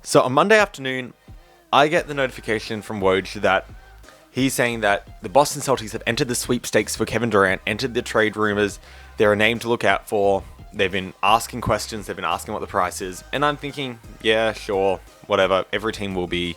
So on Monday afternoon, I get the notification from Woj that he's saying that the Boston Celtics have entered the sweepstakes for Kevin Durant, entered the trade rumors. They're a name to look out for. They've been asking questions. They've been asking what the price is. And I'm thinking, yeah, sure, whatever. Every team will be.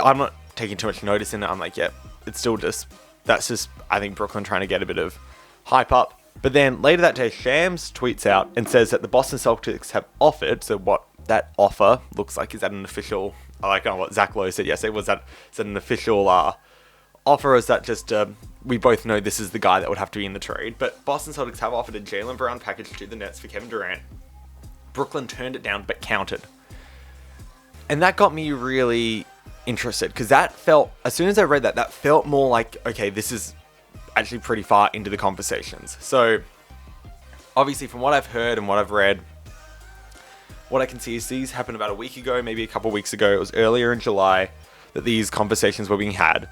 I'm not taking too much notice in it. I'm like, yeah, it's still just, that's just, I think, Brooklyn trying to get a bit of hype up. But then later that day, Shams tweets out and says that the Boston Celtics have offered, so what that offer looks like, is that an official, I like what Zach Lowe said yesterday, is that an official offer, or is that just, we both know this is the guy that would have to be in the trade, but Boston Celtics have offered a Jayden Brown package to the Nets for Kevin Durant. Brooklyn turned it down, but countered. And that got me really interested, because that felt, as soon as I read that, that felt more like, okay, this is actually pretty far into the conversations. So, obviously, from what I've heard and what I've read, what I can see is these happened about a week ago, maybe a couple weeks ago. It was earlier in July that these conversations were being had.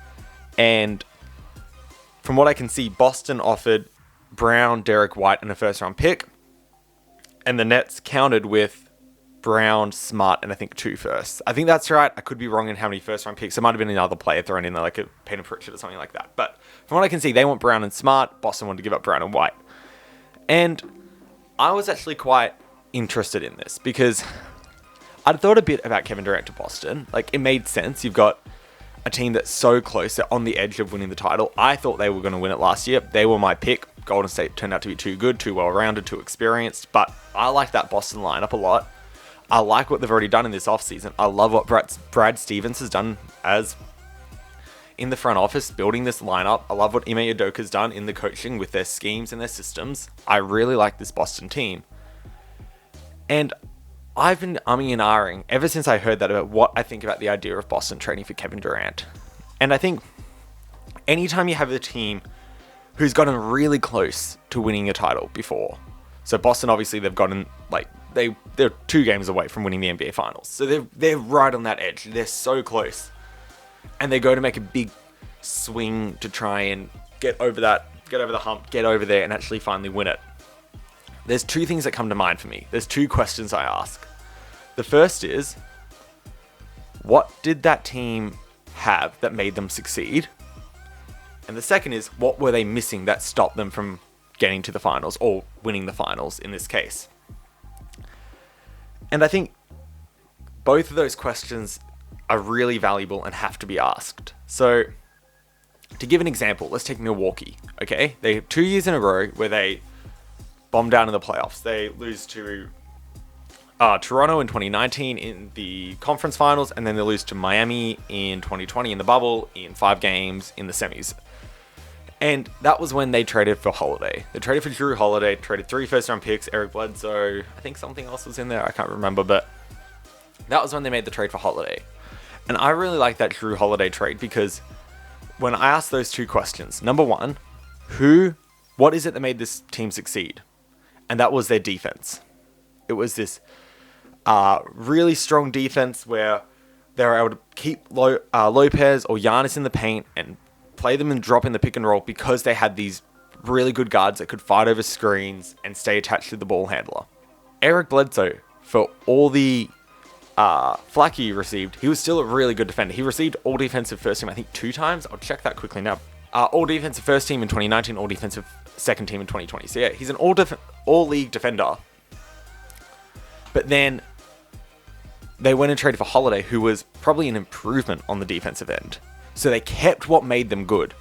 And from what I can see, Boston offered Brown, Derek White, and a first-round pick. And the Nets countered with Brown, Smart, and I think 2 firsts. I think that's right. I could be wrong in how many first-round picks. There might have been another player thrown in there, like a Payton Pritchard or something like that. But from what I can see, they want Brown and Smart. Boston wanted to give up Brown and White. And I was actually quite interested in this because I'd thought a bit about Kevin Durant to Boston. Like, it made sense. You've got a team that's so close, they're on the edge of winning the title. I thought they were going to win it last year. They were my pick. Golden State turned out to be too good, too well-rounded, too experienced, but I like that Boston lineup a lot. I like what they've already done in this offseason. I love what Brad Stevens has done as in the front office, building this lineup. I love what Ime Udoka has done in the coaching with their schemes and their systems. I really like this Boston team. And I've been umming and ahhing ever since I heard that about what I think about the idea of Boston trading for Kevin Durant. And I think anytime you have a team who's gotten really close to winning a title before. So Boston, obviously, they've gotten, like, they're 2 games away from winning the NBA Finals. So they're right on that edge. They're so close. And they go to make a big swing to try and get over the hump, get over there, and actually finally win it. There's 2 things that come to mind for me. There's 2 questions I ask. The first is, what did that team have that made them succeed? And the second is, what were they missing that stopped them from getting to the finals, or winning the finals in this case? And I think both of those questions are really valuable and have to be asked. So, to give an example, let's take Milwaukee, okay? They have 2 years in a row where they bomb down in the playoffs. They lose to Toronto in 2019 in the conference finals, and then they lose to Miami in 2020 in the bubble in 5 games in the semis. And that was when they traded for Holiday. They traded for Drew Holiday, traded 3 first-round picks, Eric Bledsoe, I think something else was in there, I can't remember, but that was when they made the trade for Holiday. And I really like that Drew Holiday trade because when I asked those 2 questions, number 1, what is it that made this team succeed? And that was their defense. It was this really strong defense where they were able to keep Lopez or Giannis in the paint and play them and drop in the pick and roll because they had these really good guards that could fight over screens and stay attached to the ball handler. Eric Bledsoe, for all the flack he received, he was still a really good defender. He received all defensive first team, I think 2 times. I'll check that quickly now. All defensive first team in 2019, all defensive second team in 2020. So yeah, he's an all-league defender. But then they went and traded for Holiday, who was probably an improvement on the defensive end. So they kept what made them good.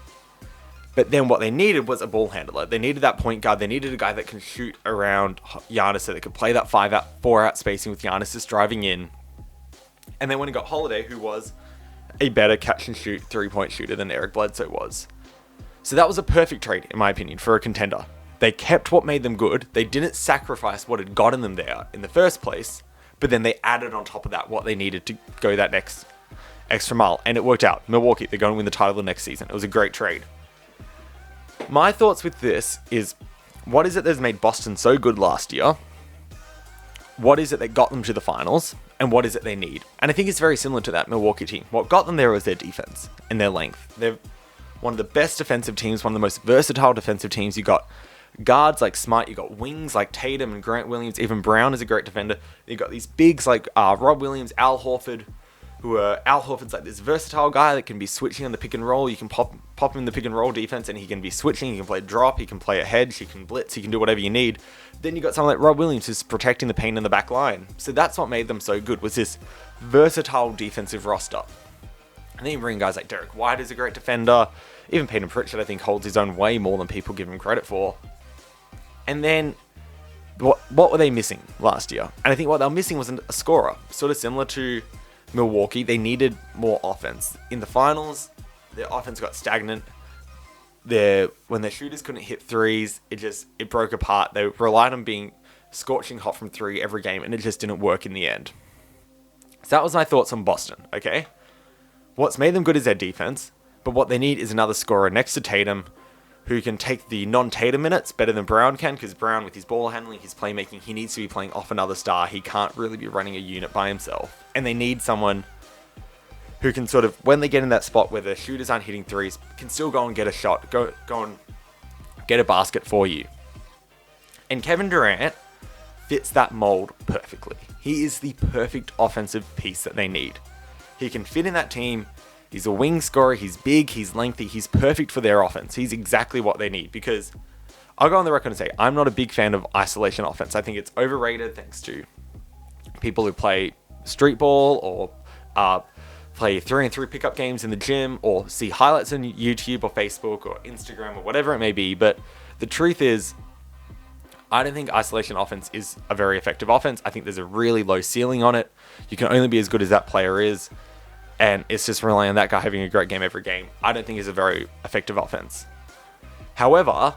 But then what they needed was a ball handler. They needed that point guard. They needed a guy that can shoot around Giannis so they could play that 4-out spacing with Giannis just driving in. And they went and got Holiday, who was a better catch-and-shoot 3-point shooter than Eric Bledsoe was. So that was a perfect trade, in my opinion, for a contender. They kept what made them good. They didn't sacrifice what had gotten them there in the first place, but then they added on top of that what they needed to go that next extra mile. And it worked out. Milwaukee, they're going to win the title the next season. It was a great trade. My thoughts with this is, what is it that's made Boston so good last year? What is it that got them to the finals? And what is it they need? And I think it's very similar to that Milwaukee team. What got them there was their defense and their length. They're one of the best defensive teams, one of the most versatile defensive teams. You got guards like Smart, you've got wings like Tatum and Grant Williams, even Brown is a great defender. You've got these bigs like Rob Williams, Al Horford, Al Horford's like this versatile guy that can be switching on the pick and roll. You can pop him in the pick and roll defense and he can be switching, he can play drop, he can play a hedge, he can blitz, he can do whatever you need. Then you got someone like Rob Williams who's protecting the paint in the back line. So that's what made them so good, was this versatile defensive roster. And then you bring guys like Derek White is a great defender. Even Peyton Pritchard, I think, holds his own way more than people give him credit for. And then, what were they missing last year? And I think what they were missing was a scorer. Sort of similar to Milwaukee, they needed more offense. In the finals, their offense got stagnant. When their shooters couldn't hit threes, it broke apart. They relied on being scorching hot from three every game, and it just didn't work in the end. So that was my thoughts on Boston, okay? What's made them good is their defense, but what they need is another scorer next to Tatum who can take the non-Tatum minutes better than Brown can, because Brown, with his ball handling, his playmaking, he needs to be playing off another star. He can't really be running a unit by himself. And they need someone who can sort of, when they get in that spot where the shooters aren't hitting threes, can still go and get a shot, go and get a basket for you. And Kevin Durant fits that mold perfectly. He is the perfect offensive piece that they need. He can fit in that team. He's a wing scorer. He's big. He's lengthy. He's perfect for their offense. He's exactly what they need, because I'll go on the record and say I'm not a big fan of isolation offense. I think it's overrated thanks to people who play street ball or play 3-on-3 pickup games in the gym or see highlights on YouTube or Facebook or Instagram or whatever it may be. But the truth is, I don't think isolation offense is a very effective offense. I think there's a really low ceiling on it. You can only be as good as that player is. And it's just relying on that guy having a great game every game. I don't think it's a very effective offense. However,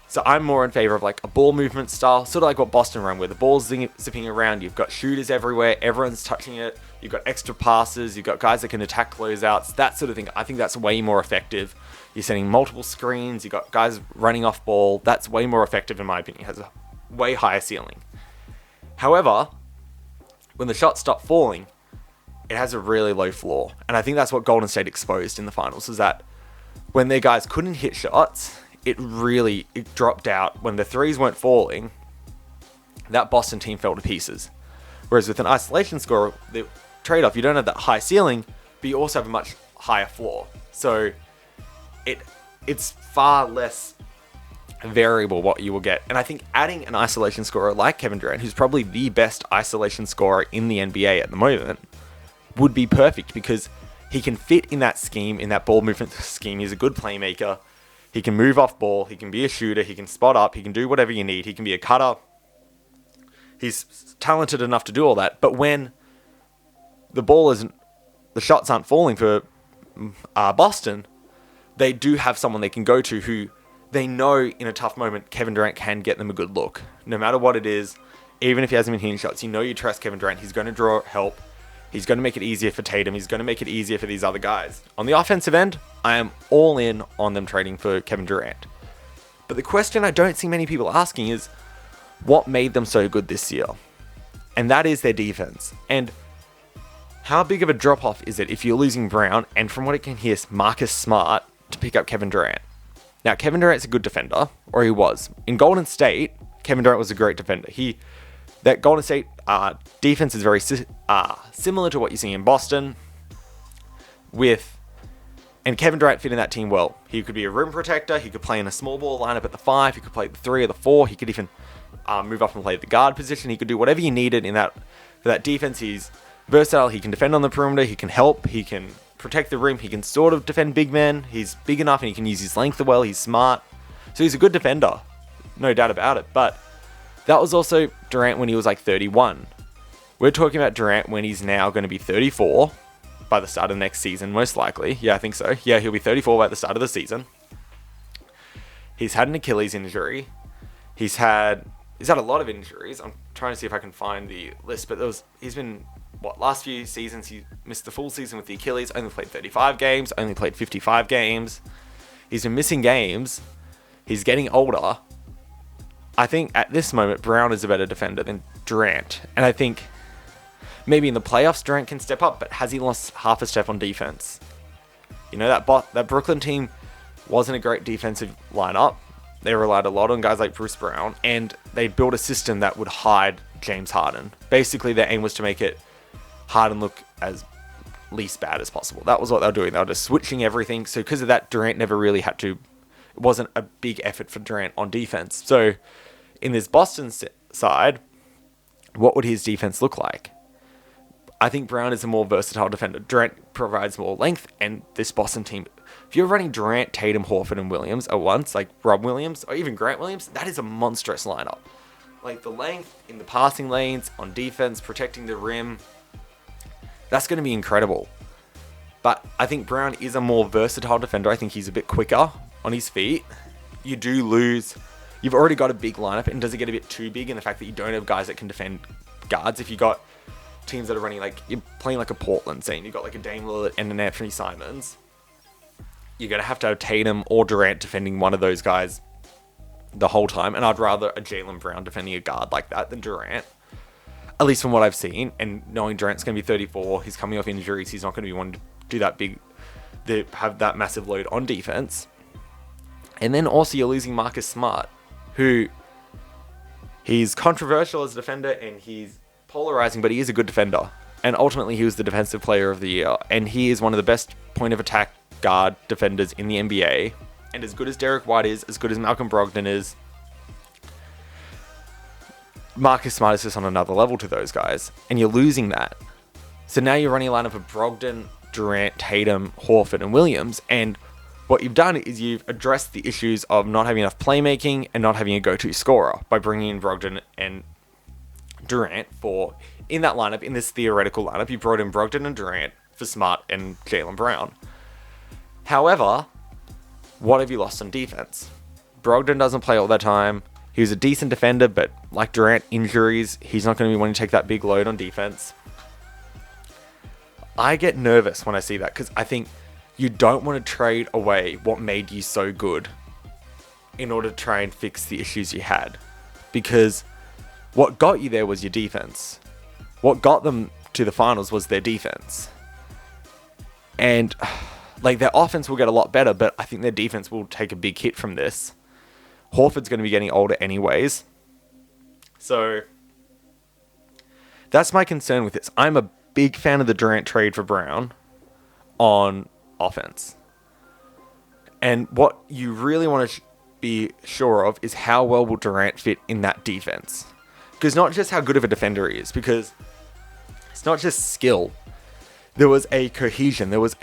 so I'm more in favor of like a ball movement style, sort of like what Boston ran, where the ball's zipping around. You've got shooters everywhere. Everyone's touching it. You've got extra passes. You've got guys that can attack closeouts. That sort of thing. I think that's way more effective. You're sending multiple screens. You've got guys running off ball. That's way more effective in my opinion. It has a way higher ceiling. However, when the shots stop falling, it has a really low floor. And I think that's what Golden State exposed in the finals, is that when their guys couldn't hit shots, it dropped out. When the threes weren't falling, that Boston team fell to pieces. Whereas with an isolation scorer, the trade-off, you don't have that high ceiling, but you also have a much higher floor. So it's far less variable what you will get. And I think adding an isolation scorer like Kevin Durant, who's probably the best isolation scorer in the NBA at the moment, would be perfect, because he can fit in that scheme, in that ball movement scheme. He's a good playmaker. He can move off ball. He can be a shooter. He can spot up. He can do whatever you need. He can be a cutter. He's talented enough to do all that. But when the shots aren't falling for Boston, they do have someone they can go to who they know in a tough moment, Kevin Durant can get them a good look. No matter what it is, even if he hasn't been hitting shots, you trust Kevin Durant. He's going to draw help. He's going to make it easier for Tatum. He's going to make it easier for these other guys. On the offensive end, I am all in on them trading for Kevin Durant. But the question I don't see many people asking is, what made them so good this year? And that is their defense. And how big of a drop-off is it if you're losing Brown, and from what I can hear, Marcus Smart, to pick up Kevin Durant? Now, Kevin Durant's a good defender, or he was. In Golden State, Kevin Durant was a great defender. That Golden State defense is very similar to what you see in Boston. And Kevin Durant fit in that team well. He could be a rim protector. He could play in a small ball lineup at the 5. He could play the 3 or the 4. He could even move up and play the guard position. He could do whatever you needed for that defense. He's versatile. He can defend on the perimeter. He can help. He can protect the rim. He can sort of defend big men. He's big enough and he can use his length well. He's smart. So he's a good defender. No doubt about it. But that was also Durant when he was like 31. We're talking about Durant when he's now going to be 34 by the start of next season, most likely. Yeah, I think so. Yeah, he'll be 34 by the start of the season. He's had an Achilles injury. He's had a lot of injuries. I'm trying to see if I can find the list, but he's been, last few seasons, he missed the full season with the Achilles, only played 35 games, only played 55 games. He's been missing games. He's getting older. I think at this moment, Brown is a better defender than Durant. And I think maybe in the playoffs, Durant can step up, but has he lost half a step on defense? That Brooklyn team wasn't a great defensive lineup. They relied a lot on guys like Bruce Brown, and they built a system that would hide James Harden. Basically, their aim was to make it Harden look as least bad as possible. That was what they were doing. They were just switching everything. So because of that, Durant never really had to... It wasn't a big effort for Durant on defense. So in this Boston side, what would his defense look like? I think Brown is a more versatile defender. Durant provides more length, and this Boston team... If you're running Durant, Tatum, Horford, and Williams at once, like Rob Williams, or even Grant Williams, that is a monstrous lineup. Like, the length in the passing lanes, on defense, protecting the rim, that's going to be incredible. But I think Brown is a more versatile defender. I think he's a bit quicker on his feet. You do lose... You've already got a big lineup, and does it get a bit too big in the fact that you don't have guys that can defend guards? If you got teams that are running, like, you're playing like a Portland scene, you've got like a Dame Lillard and an Anthony Simons, you're going to have Tatum or Durant defending one of those guys the whole time. And I'd rather a Jaylen Brown defending a guard like that than Durant. At least from what I've seen. And knowing Durant's going to be 34, he's coming off injuries, he's not going to be wanting to do that big, to have that massive load on defense. And then also you're losing Marcus Smart, who he's controversial as a defender and he's polarizing, but he is a good defender. And ultimately he was the defensive player of the year. And he is one of the best point of attack guard defenders in the NBA, and as good as Derek White is, as good as Malcolm Brogdon is, Marcus Smart is just on another level to those guys, and you're losing that. So now you're running a lineup of Brogdon, Durant, Tatum, Horford, and Williams, and what you've done is you've addressed the issues of not having enough playmaking and not having a go-to scorer by bringing in Brogdon and Durant for, in that lineup, in this theoretical lineup, you brought in Brogdon and Durant for Smart and Jaylen Brown. However, what have you lost on defense? Brogdon doesn't play all the time. He was a decent defender, but like Durant, injuries, he's not going to be wanting to take that big load on defense. I get nervous when I see that because I think you don't want to trade away what made you so good in order to try and fix the issues you had. Because what got you there was your defense. What got them to the finals was their defense. And... like, their offense will get a lot better, but I think their defense will take a big hit from this. Horford's going to be getting older anyways. So, that's my concern with this. I'm a big fan of the Durant trade for Brown on offense. And what you really want to be sure of is how well will Durant fit in that defense. Because not just how good of a defender he is, because it's not just skill. There was a cohesion, it was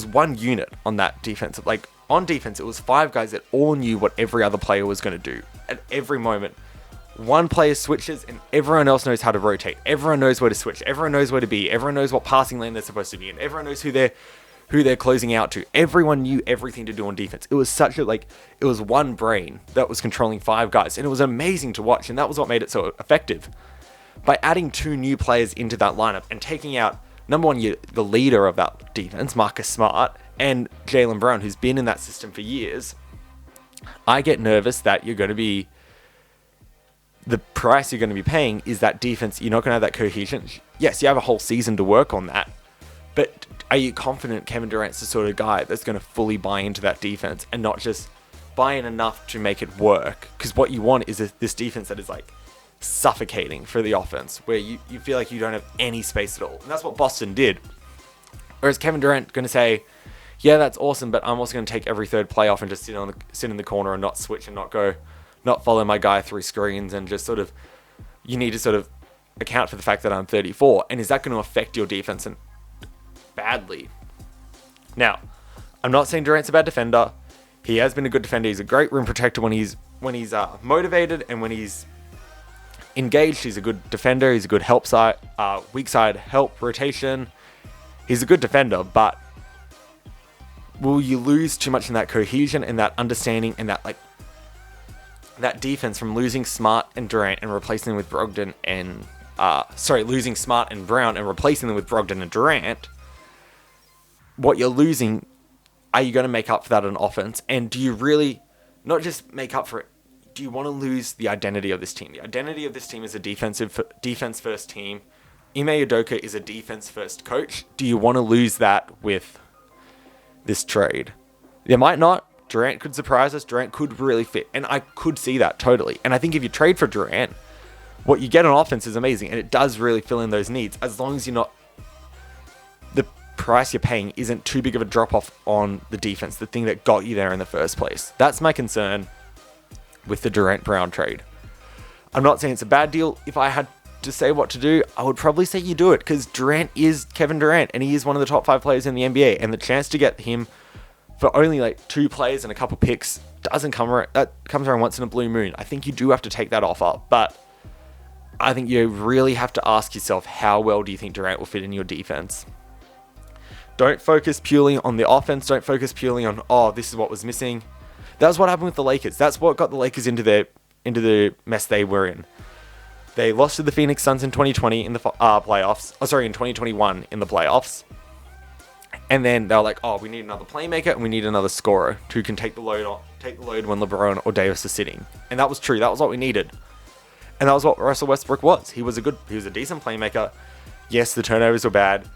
one unit on that defense. Like, on defense, it was 5 guys that all knew what every other player was going to do. At every moment, one player switches and everyone else knows how to rotate. Everyone knows where to switch. Everyone knows where to be. Everyone knows what passing lane they're supposed to be in. Everyone knows who they're closing out to. Everyone knew everything to do on defense. It was such a, like, it was one brain that was controlling 5 guys. And it was amazing to watch. And that was what made it so effective. By adding 2 new players into that lineup and taking out, number one, the leader of that defense, Marcus Smart, and Jaylen Brown, who's been in that system for years, I get nervous that you're going to be... The price you're going to be paying is that defense. You're not going to have that cohesion. Yes, you have a whole season to work on that. But are you confident Kevin Durant's the sort of guy that's going to fully buy into that defense and not just buy in enough to make it work? Because what you want is this defense that is like suffocating for the offense, where you feel like you don't have any space at all. And that's what Boston did. Whereas Kevin Durant going to say, yeah, that's awesome, but I'm also going to take every third playoff and just sit in the corner and not switch and not follow my guy through screens and just sort of, you need to sort of account for the fact that I'm 34. And is that going to affect your defense badly? Now, I'm not saying Durant's a bad defender. He has been a good defender. He's a great rim protector when he's motivated and when he's engaged. He's a good defender. He's a good help side, weak side help rotation. He's a good defender, but will you lose too much in that cohesion and that understanding and that that defense from losing Smart and Durant and replacing them with Brogdon and losing Smart and Brown and replacing them with Brogdon and Durant? What you're losing, are you going to make up for that on offense? And do you really not just make up for it? Do you want to lose the identity of this team? The identity of this team is a defense first team. Ime Udoka is a defense first coach. Do you want to lose that with this trade? You might not. Durant could surprise us. Durant could really fit. And I could see that totally. And I think if you trade for Durant, what you get on offense is amazing. And it does really fill in those needs. As long as you're not... the price you're paying isn't too big of a drop-off on the defense. The thing that got you there in the first place. That's my concern with the Durant-Brown trade. I'm not saying it's a bad deal. If I had to say what to do, I would probably say you do it. Because Durant is Kevin Durant. And he is one of the top 5 players in the NBA. And the chance to get him... for only like 2 players and a couple picks doesn't come around. That comes around once in a blue moon. I think you do have to take that offer, but I think you really have to ask yourself, how well do you think Durant will fit in your defense? Don't focus purely on the offense. Don't focus purely on, oh, this is what was missing. That was what happened with the Lakers. That's what got the Lakers into the mess they were in. They lost to the Phoenix Suns in 2020 in the playoffs. Oh, sorry, in 2021 in the playoffs. And then they were like, oh, we need another playmaker and we need another scorer who can take the load when LeBron or Davis are sitting. And that was true. That was what we needed. And that was what Russell Westbrook was. He was a decent playmaker. Yes, the turnovers were bad.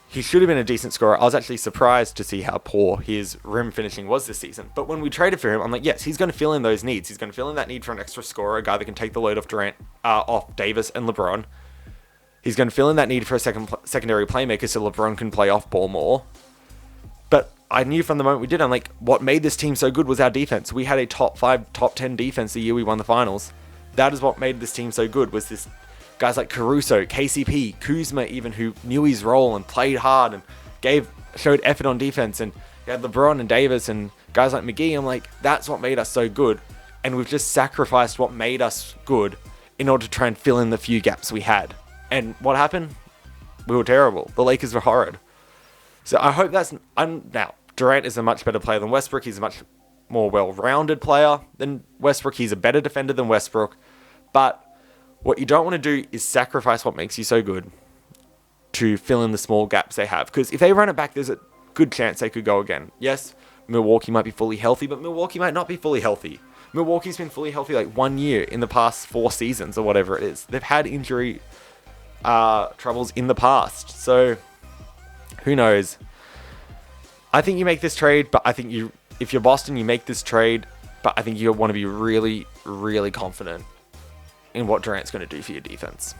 He should have been a decent scorer. I was actually surprised to see how poor his rim finishing was this season. But when we traded for him, I'm like, yes, he's going to fill in those needs. He's going to fill in that need for an extra scorer, a guy that can take the load off off Davis and LeBron. He's going to fill in that need for a secondary playmaker so LeBron can play off ball more. But I knew from the moment we did, I'm like, what made this team so good was our defense. We had a top 5, top 10 defense the year we won the finals. That is what made this team so good, was this guys like Caruso, KCP, Kuzma even, who knew his role and played hard and showed effort on defense. And you had LeBron and Davis and guys like McGee. I'm like, that's what made us so good. And we've just sacrificed what made us good in order to try and fill in the few gaps we had. And what happened? We were terrible. The Lakers were horrid. So I hope that's... now, Durant is a much better player than Westbrook. He's a much more well-rounded player than Westbrook. He's a better defender than Westbrook. But what you don't want to do is sacrifice what makes you so good to fill in the small gaps they have. Because if they run it back, there's a good chance they could go again. Yes, Milwaukee might be fully healthy, but Milwaukee might not be fully healthy. Milwaukee's been fully healthy like 1 year in the past 4 seasons or whatever it is. They've had injury troubles in the past. So, who knows? I think you make this trade, but I think if you're Boston, you make this trade, but I think you want to be really, really confident in what Durant's going to do for your defense.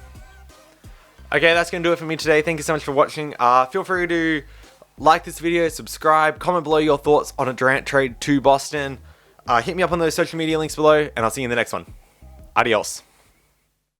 Okay, that's going to do it for me today. Thank you so much for watching. Feel free to like this video, subscribe, comment below your thoughts on a Durant trade to Boston. Hit me up on those social media links below, and I'll see you in the next one. Adios.